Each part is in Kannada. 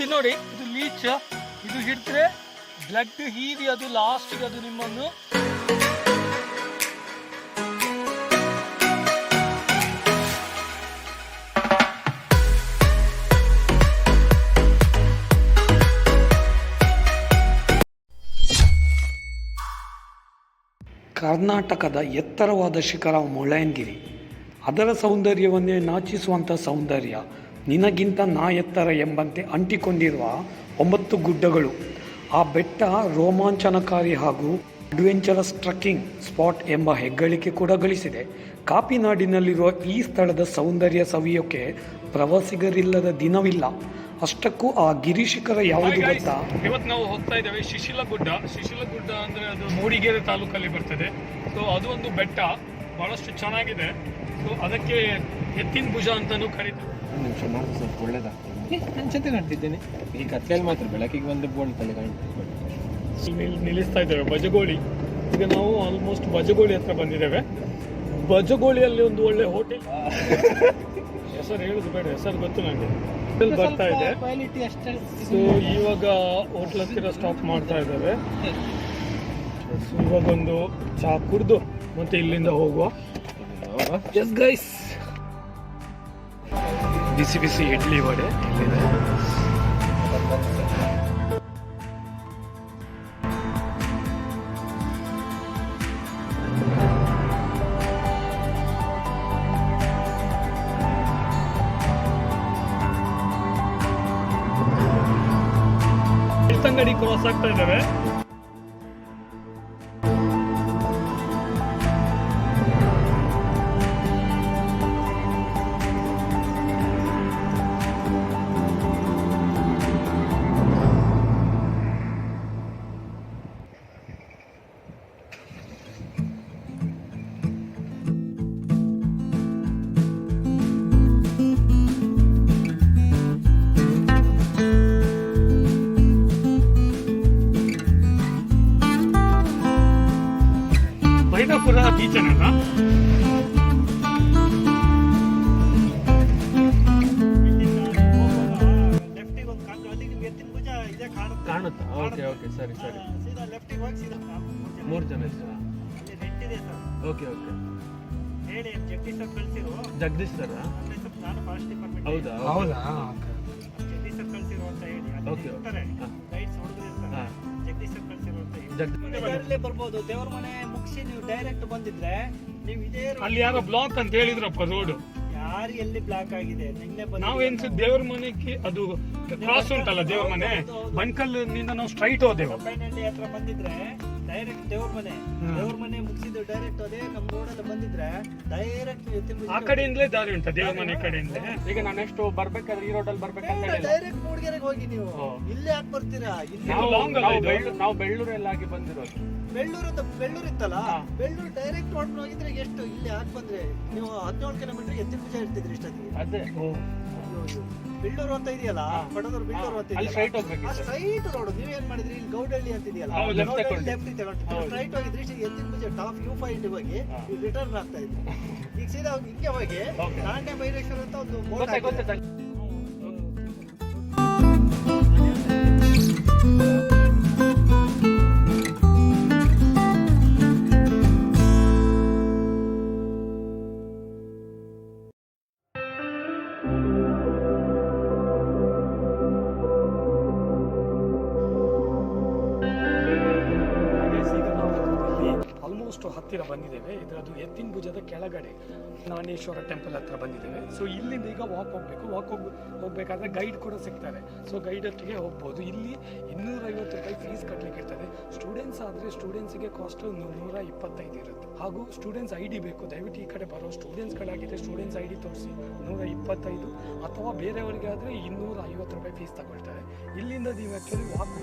ಇದು ನೋಡಿ, ಇದು ಲೀಚ್. ಇದು ಹಿಡಿದ್ರೆ ಬ್ಲಡ್ ಹೀರಿ ಅದು ಲಾಸ್ಟ್ಗೆ ಅದು ನಿಮ್ಮನ್ನು ಕರ್ನಾಟಕದ ಎತ್ತರವಾದ ಶಿಖರ ಮುಳ್ಳಯ್ಯನಗಿರಿ. ಅದರ ಸೌಂದರ್ಯವನ್ನೇ ನಾಚಿಸುವಂಥ ಸೌಂದರ್ಯ, ನಿನಗಿಂತ ನಾ ಎತ್ತರ ಎಂಬಂತೆ ಅಂಟಿಕೊಂಡಿರುವ 9 ಗುಡ್ಡಗಳು. ಆ ಬೆಟ್ಟ ರೋಮಾಂಚನಕಾರಿ ಹಾಗೂ ಅಡ್ವೆಂಚರಸ್ ಟ್ರಕ್ಕಿಂಗ್ ಸ್ಪಾಟ್ ಎಂಬ ಹೆಗ್ಗಳಿಕೆ ಕೂಡ ಗಳಿಸಿದೆ. ಕಾಪಿನಾಡಿನಲ್ಲಿರುವ ಈ ಸ್ಥಳದ ಸೌಂದರ್ಯ ಸವಿಯೋಕೆ ಪ್ರವಾಸಿಗರಿಲ್ಲದ ದಿನವಿಲ್ಲ. ಅಷ್ಟಕ್ಕೂ ಆ ಗಿರಿಶಿಖರ ಯಾವುದು ಗೊತ್ತಾ? ಇವತ್ತು ನಾವು ಹೋಗ್ತಾ ಇದ್ದೇವೆ ಶಿಶಿಲಗುಡ್ಡ. ಶಿಶಿಲಗುಡ್ಡ ಅಂದ್ರೆ ಅದು ಮೂಡಿಗೆರೆ ತಾಲೂಕಲ್ಲಿ ಬರ್ತದೆ. ಸೊ ಅದು ಒಂದು ಬೆಟ್ಟ, ಬಹಳಷ್ಟು ಚೆನ್ನಾಗಿದೆ. ಸೊ ಅದಕ್ಕೆ ಎತ್ತಿನ ಭುಜ ಅಂತಾನೂ ಕರೀತಾರೆ. ನಿಮಿಷ ಮಾತ್ರ ಸ್ವಲ್ಪ ಒಳ್ಳೇದಾಗ್ತದೆ. ನಾನು ಜೊತೆ ಕಾಣ್ತಿದ್ದೇನೆ ಈ ಕತ್ಲೆಯಲ್ಲಿ ಮಾತ್ರ ಬೆಳಕಿಗೆ ಬಂದು ಬೋಳ್ತಲ್ಲಿ ಕಾಣ್ತಿದ್ದೇನೆ. ನಿಲ್ಲಿಸ್ತಾ ಇದ್ದೇವೆ ಬಜಗೋಳಿ. ಈಗ ನಾವು ಆಲ್ಮೋಸ್ಟ್ ಬಜಗೋಳಿ ಹತ್ರ ಬಂದಿದ್ದೇವೆ. ಬಜಗೋಳಿಯಲ್ಲಿ ಒಂದು ಒಳ್ಳೆ ಹೋಟೆಲ್, ಹೆಸರು ಹೇಳುದು ಬೇಡ, ಹೆಸರು ಗೊತ್ತು ನನಗೆ, ಬರ್ತಾ ಇದೆ. ಸೊ ಇವಾಗ ಹೋಟ್ಲ್ ಹತ್ತಿರ ಸ್ಟಾಪ್ ಮಾಡ್ತಾ ಇದ್ದೇವೆ. ಸೊ ಇವಾಗ ಒಂದು ಚಹಾ ಕುಡ್ದು ಮತ್ತೆ ಇಲ್ಲಿಂದ ಹೋಗುವ. ಎಸ್ ಗೈಸ್, ಬಿಸಿ ಬಿಸಿ ಇಡ್ಲಿ ವಡೆ ಇಲ್ಲಿದೆ. ಅಂಗಡಿ ಕ್ರಾಸ್ ಆಗ್ತಾ ಇದ್ದೇವೆ. ಬೈದಾಪುರ ಬೀಚ್ ಏನಲ್ಲ, ಕಾಣುತ್ತಾ? ಓಕೆ ಓಕೆ, ಸರಿ ಸರಿ. 3 ಜನ ಇದ್ದೀರಾ? Okay okay. ಜಗದೀಶ್ ಸರ್? ಹೌದಾ ಹೌದಾ. ಓಕೆ ಬರ್ಬೋದು. ದೇವರ ಮನೆ ಮುಗಿಸಿ ನೀವು ಡೈರೆಕ್ಟ್ ಬಂದಿದ್ರೆ ನೀವು ಇದೇ ಅಲ್ಲಿ ಯಾರೋ ಬ್ಲಾಕ್ ಅಂತ ಹೇಳಿದ್ರಪ್ಪ ರೋಡ್. ಯಾರು ಎಲ್ಲಿ ಬ್ಲಾಕ್ ಆಗಿದೆ ನಿನ್ನೆ ನಾವು ಎನ್ಸಿದ್ ದೇವ್ರ ಮನೆಗೆ ಅದು ಕ್ರಾಸ್ ಉಂಟಲ್ಲ ದೇವ್ರ ಮನೆ, ಬಂಕಲ್ನಿಂದ ನಾವು ಸ್ಟ್ರೈಟ್ ಹೋದೆವು. ಕಂಬೈನಹಳ್ಳಿ ಹತ್ರ ಬಂದಿದ್ರೆ ಡೈರೆಕ್ಟ್ ದೇವ್ರ ಮನೆ ಮುಗಿಸಿದ್ದು ಡೈರೆಕ್ಟ್ ಅದೇ ನಮ್ಮ ರೋಡ್ ಅಲ್ಲಿ ಬಂದಿದ್ರೆ ಡೈರೆಕ್ಟ್ ಆ ಕಡೆಯಿಂದಲೇ ದಾರಿ ಉಂಟಾ ದೇವ್ರ ಮನೆ ಕಡೆಯಿಂದ? ಈಗ ನಾನು ನೆಕ್ಸ್ಟ್ ಬರ್ಬೇಕಾದ್ರೆ ಈ ರೋಡ್ ಅಲ್ಲಿ ಬರ್ಬೇಕಂತ ಡೈರೆಕ್ಟ್ ಮೂಡಿಗೆರೆಗೆ ಹೋಗಿ ನೀವು ಇಲ್ಲೇ ಯಾಕೆ ಬರ್ತೀರಾ? ಇಲ್ಲಿ ನಾವು ಬೆಳ್ಳೂರಲ್ಲಿ ಆಗಿ ಬಂದಿರೋದು. ಬೆಳ್ಳೂರು ಇತ್ತಲ್ಲ, ಬೆಳ್ಳೂರು ಡೈರೆಕ್ಟ್ ಹೊಡ್ಕೊಂಡು ಹೋಗಿದ್ರೆ ಎಷ್ಟು ಇಲ್ಲಿ ಯಾಕೆ ಬಂದ್ರೆ ನೀವು 17 ಕಿಲೋಮೀಟರ್ ಎತ್ತಿನ ಭುಜ ಇರ್ತಿದ್ರಿ ಇಷ್ಟೊತ್ತಿಗೆ. ಅದೇ ಬೆಳ್ಳೂರು ಅಂತ ಇದೆಯಲ್ಲ, ಪಡದೂರು ಬೆಳ್ಳೂರು ಅಂತ ಸ್ಟ್ರೈಟ್ ಹೋಗ್ಬೇಕು. ಸ್ಟ್ರೈಟ್ ರೋಡ್ ನೀವೇನ್ ಮಾಡಿದ್ರಿ? ಇಲ್ಲಿ ಗೌಡಳ್ಳಿ ಅಂತ ಇದೆಯಲ್ಲ, ಲೆಫ್ಟ್ ತಗೊಂಡು ಸ್ಟ್ರೈಟ್ ಹೋಗಿದ್ರಿ ಎತ್ತಿನ ಭುಜ ಟಾಪ್ U5 ಹೋಗಿ ರಿಟರ್ನ್ ಆಗ್ತಾ ಇದ್ರಿ. ಈಗ ಸೀದಾ ಹಿಂಗೆ ಹೋಗಿ ನಾಣ್ಯ ಬೈರೇಶ್ವರ ಅಂತ ಒಂದು ಬೋರ್ಡ್. ಆಲ್ಮೋಸ್ಟ್ ಹತ್ತಿರ ಬಂದಿದ್ದೇವೆ. ಇದರದು ಎತ್ತಿನ ಭುಜದ ಕೆಳಗಡೆ ನಾಣೇಶ್ವರ ಟೆಂಪಲ್ ಹತ್ರ ಬಂದಿದ್ದೇವೆ. ಸೊ ಇಲ್ಲಿಂದ ಈಗ ವಾಕ್ ಹೋಗ್ಬೇಕಾದ್ರೆ ಗೈಡ್ ಕೂಡ ಸಿಗ್ತಾರೆ. ಸೊ ಗೈಡ್ ಹತ್ತಿಗೆ ಹೋಗ್ಬೋದು. ಇಲ್ಲಿ 250 ರೂಪಾಯಿ ಫೀಸ್ ಕಟ್ಟಲಿಕ್ಕೆ ಇರ್ತದೆ. ಸ್ಟೂಡೆಂಟ್ಸ್ ಆದರೆ ಸ್ಟೂಡೆಂಟ್ಸಿಗೆ ಕಾಸ್ಟ್ 125 ಇರುತ್ತೆ. ಹಾಗೂ ಸ್ಟೂಡೆಂಟ್ಸ್ ID ಬೇಕು. ದಯವಿಟ್ಟು ಈ ಕಡೆ ಬರೋ ಸ್ಟೂಡೆಂಟ್ಸ್ಗಳಾಗಿದ್ದರೆ ಸ್ಟೂಡೆಂಟ್ಸ್ ID ತೋರಿಸಿ 125, ಅಥವಾ ಬೇರೆಯವರಿಗೆ ಆದರೆ 250 ರೂಪಾಯಿ ಫೀಸ್ ತಗೊಳ್ತಾರೆ. ಇಲ್ಲಿಂದ ನೀವು ಆ್ಯಕ್ಚುಲಿ ವಾಕ್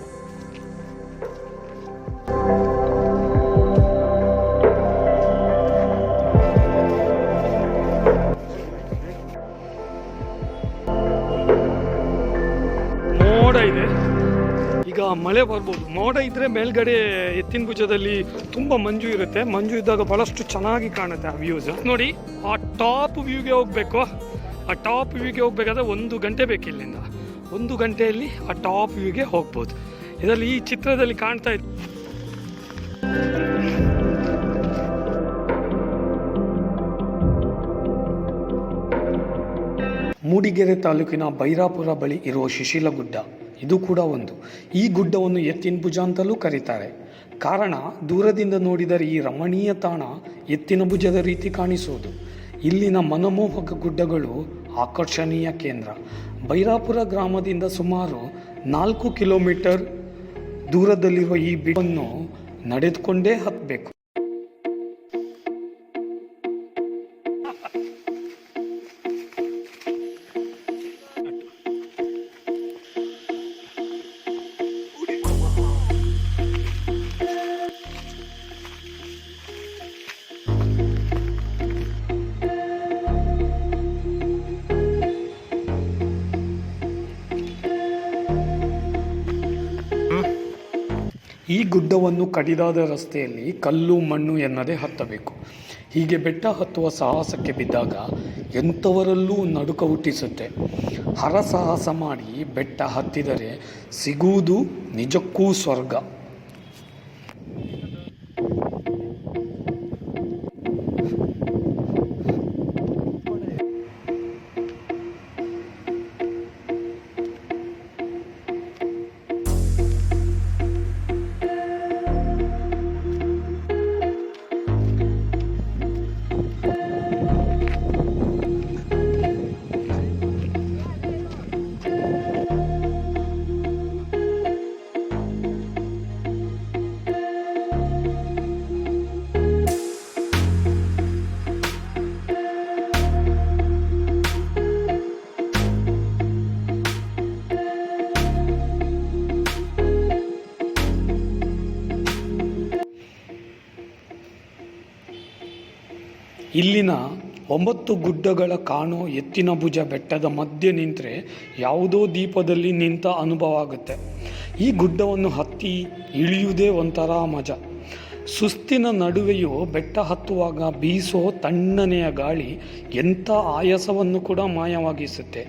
ಮೋಡ ಇದೆ. ಈಗ ಮಳೆ ಬರ್ಬೋದು. ಮೋಡ ಇದ್ದರೆ ಮೇಲ್ಗಡೆ ಎತ್ತಿನ ಭುಜದಲ್ಲಿ ತುಂಬ ಮಂಜು ಇರುತ್ತೆ. ಮಂಜು ಇದ್ದಾಗ ಭಾಳಷ್ಟು ಚೆನ್ನಾಗಿ ಕಾಣುತ್ತೆ ಆ ವ್ಯೂಸ್. ನೋಡಿ, ಆ ಟಾಪ್ ವ್ಯೂಗೆ ಹೋಗಬೇಕು. ಆ ಟಾಪ್ ವ್ಯೂಗೆ ಹೋಗ್ಬೇಕಾದ್ರೆ 1 ಗಂಟೆ ಬೇಕು. ಇಲ್ಲಿಂದ 1 ಗಂಟೆಯಲ್ಲಿ ಆ ಟಾಪ್ ವ್ಯೂಗೆ ಹೋಗ್ಬೋದು. ಇದರಲ್ಲಿ ಈ ಚಿತ್ರದಲ್ಲಿ ಕಾಣ್ತಾ ಇದೆ ಮೂಡಿಗೆರೆ ತಾಲೂಕಿನ ಬೈರಾಪುರ ಬಳಿ ಇರುವ ಶಿಶಿಲಗುಡ್ಡ. ಇದು ಕೂಡ ಒಂದು. ಈ ಗುಡ್ಡವನ್ನು ಎತ್ತಿನ ಭುಜ ಅಂತಲೂ ಕರೀತಾರೆ. ಕಾರಣ ದೂರದಿಂದ ನೋಡಿದರೆ ಈ ರಮಣೀಯ ತಾಣ ಎತ್ತಿನ ಭುಜದ ರೀತಿ ಕಾಣಿಸುವುದು. ಇಲ್ಲಿನ ಮನಮೋಹಕ ಗುಡ್ಡಗಳು ಆಕರ್ಷಣೀಯ ಕೇಂದ್ರ. ಬೈರಾಪುರ ಗ್ರಾಮದಿಂದ ಸುಮಾರು 4 ಕಿಲೋಮೀಟರ್ ದೂರದಲ್ಲಿರುವ ಈ ಬೆಟ್ಟವನ್ನು ನಡೆದುಕೊಂಡೇ ಹತ್ತಬೇಕು. ಈ ಗುಡ್ಡವನ್ನು ಕಡಿದಾದ ರಸ್ತೆಯಲ್ಲಿ ಕಲ್ಲು ಮಣ್ಣು ಎನ್ನದೇ ಹತ್ತಬೇಕು. ಹೀಗೆ ಬೆಟ್ಟ ಹತ್ತುವ ಸಾಹಸಕ್ಕೆ ಬಿದ್ದಾಗ ಎಂಥವರಲ್ಲೂ ನಡುಕ ಹುಟ್ಟಿಸುತ್ತೆ. ಹರಸಾಹಸ ಮಾಡಿ ಬೆಟ್ಟ ಹತ್ತಿದರೆ ಸಿಗುವುದು ನಿಜಕ್ಕೂ ಸ್ವರ್ಗ. ಇಲ್ಲಿನ 9 ಗುಡ್ಡಗಳ ಕಾಣೋ ಎತ್ತಿನ ಭುಜ ಬೆಟ್ಟದ ಮಧ್ಯೆ ನಿಂತರೆ ಯಾವುದೋ ದೀಪದಲ್ಲಿ ನಿಂತ ಅನುಭವ ಆಗುತ್ತೆ. ಈ ಗುಡ್ಡವನ್ನು ಹತ್ತಿ ಇಳಿಯುವುದೇ ಒಂಥರ ಮಜಾ. ಸುಸ್ತಿನ ನಡುವೆಯೂ ಬೆಟ್ಟ ಹತ್ತುವಾಗ ಬೀಸೋ ತಣ್ಣನೆಯ ಗಾಳಿ ಎಂಥ ಆಯಾಸವನ್ನು ಕೂಡ ಮಾಯವಾಗಿಸುತ್ತೆ.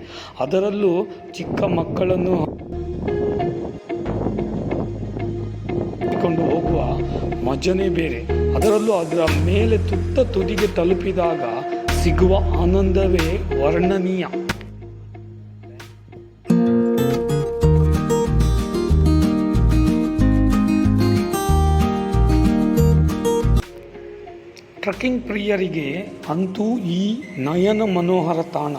ಅದರಲ್ಲೂ ಚಿಕ್ಕ ಮಕ್ಕಳನ್ನು ಕೊಂಡು ಹೋಗುವ ಮಜನೇ ಬೇರೆ. ಅದರಲ್ಲೂ ಅದರ ಮೇಲೆ ತುದಿಗೆ ತಲುಪಿದಾಗ ಸಿಗುವ ಆನಂದವೇ ವರ್ಣನೀಯ. ಟ್ರೆಕ್ಕಿಂಗ್ ಪ್ರಿಯರಿಗೆ ಅಂತೂ ಈ ನಯನ ಮನೋಹರ ತಾಣ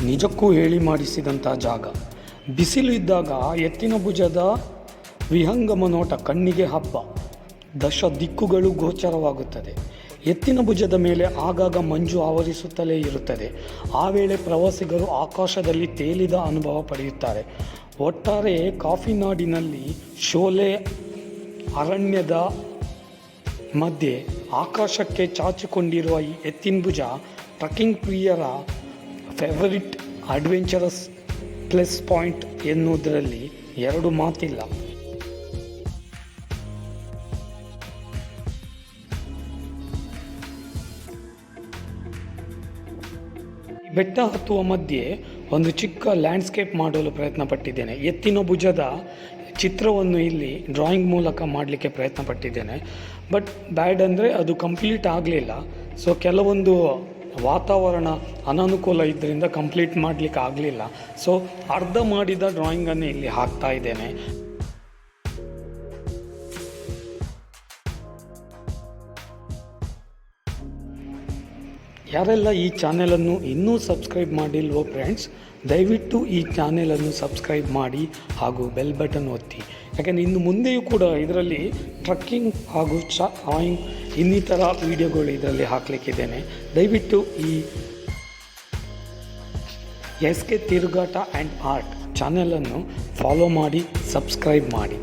ನಿಜಕ್ಕೂ ಹೇಳಿ ಮಾಡಿಸಿದಂಥ ಜಾಗ. ಬಿಸಿಲು ಇದ್ದಾಗ ಎತ್ತಿನ ಭುಜದ ವಿಹಂಗಮ ನೋಟ ಕಣ್ಣಿಗೆ ಹಬ್ಬ. ದಶ ದಿಕ್ಕುಗಳು ಗೋಚರವಾಗುತ್ತದೆ. ಎತ್ತಿನ ಭುಜದ ಮೇಲೆ ಆಗಾಗ ಮಂಜು ಆವರಿಸುತ್ತಲೇ ಇರುತ್ತದೆ. ಆ ವೇಳೆ ಪ್ರವಾಸಿಗರು ಆಕಾಶದಲ್ಲಿ ತೇಲಿದ ಅನುಭವ ಪಡೆಯುತ್ತಾರೆ. ಒಟ್ಟಾರೆ ಕಾಫಿನಾಡಿನಲ್ಲಿ ಶೋಲೆ ಅರಣ್ಯದ ಮಧ್ಯೆ ಆಕಾಶಕ್ಕೆ ಚಾಚಿಕೊಂಡಿರುವ ಈ ಎತ್ತಿನ ಭುಜ ಟ್ರೆಕ್ಕಿಂಗ್ ಪ್ರಿಯರ ಫೇವರಿಟ್ ಅಡ್ವೆಂಚರಸ್ ಪ್ಲಸ್ ಪಾಯಿಂಟ್ ಎನ್ನುವುದರಲ್ಲಿ ಎರಡು ಮಾತಿಲ್ಲ. ಬೆಟ್ಟ ಹತ್ತುವ ಮಧ್ಯೆ ಒಂದು ಚಿಕ್ಕ ಲ್ಯಾಂಡ್ಸ್ಕೇಪ್ ಮಾಡಲು ಪ್ರಯತ್ನ ಪಟ್ಟಿದ್ದೇನೆ. ಎತ್ತಿನ ಭುಜದ ಚಿತ್ರವನ್ನು ಇಲ್ಲಿ ಡ್ರಾಯಿಂಗ್ ಮೂಲಕ ಮಾಡಲಿಕ್ಕೆ ಪ್ರಯತ್ನ ಪಟ್ಟಿದ್ದೇನೆ. ಬಟ್ ಬ್ಯಾಡ್ ಅಂದರೆ ಅದು ಕಂಪ್ಲೀಟ್ ಆಗಲಿಲ್ಲ. ಸೊ ಕೆಲವೊಂದು ವಾತಾವರಣ ಅನಾನುಕೂಲ ಇದ್ದರಿಂದ ಕಂಪ್ಲೀಟ್ ಮಾಡಲಿಕ್ಕೆ ಆಗಲಿಲ್ಲ. ಸೊ ಅರ್ಧ ಮಾಡಿದ ಡ್ರಾಯಿಂಗನ್ನು ಇಲ್ಲಿ ಹಾಕ್ತಾ ಇದ್ದೇನೆ. ಯಾರೆಲ್ಲ ಈ ಚಾನೆಲನ್ನು ಇನ್ನೂ ಸಬ್ಸ್ಕ್ರೈಬ್ ಮಾಡಿಲ್ವೋ ಫ್ರೆಂಡ್ಸ್, ದಯವಿಟ್ಟು ಈ ಚಾನೆಲನ್ನು ಸಬ್ಸ್ಕ್ರೈಬ್ ಮಾಡಿ ಹಾಗೂ ಬೆಲ್ ಬಟನ್ ಒತ್ತಿ. ಯಾಕೆಂದರೆ ಇನ್ನು ಮುಂದೆಯೂ ಕೂಡ ಇದರಲ್ಲಿ ಟ್ರಕ್ಕಿಂಗ್ ಹಾಗೂ ಚಾಯಿಂಗ್ ಇನ್ನಿತರ ವೀಡಿಯೋಗಳು ಇದರಲ್ಲಿ ಹಾಕಲಿಕ್ಕಿದ್ದೇನೆ. ದಯವಿಟ್ಟು ಈ SK ತಿರುಗಾಟ ಆ್ಯಂಡ್ ಆರ್ಟ್ ಚಾನೆಲನ್ನು ಫಾಲೋ ಮಾಡಿ, ಸಬ್ಸ್ಕ್ರೈಬ್ ಮಾಡಿ.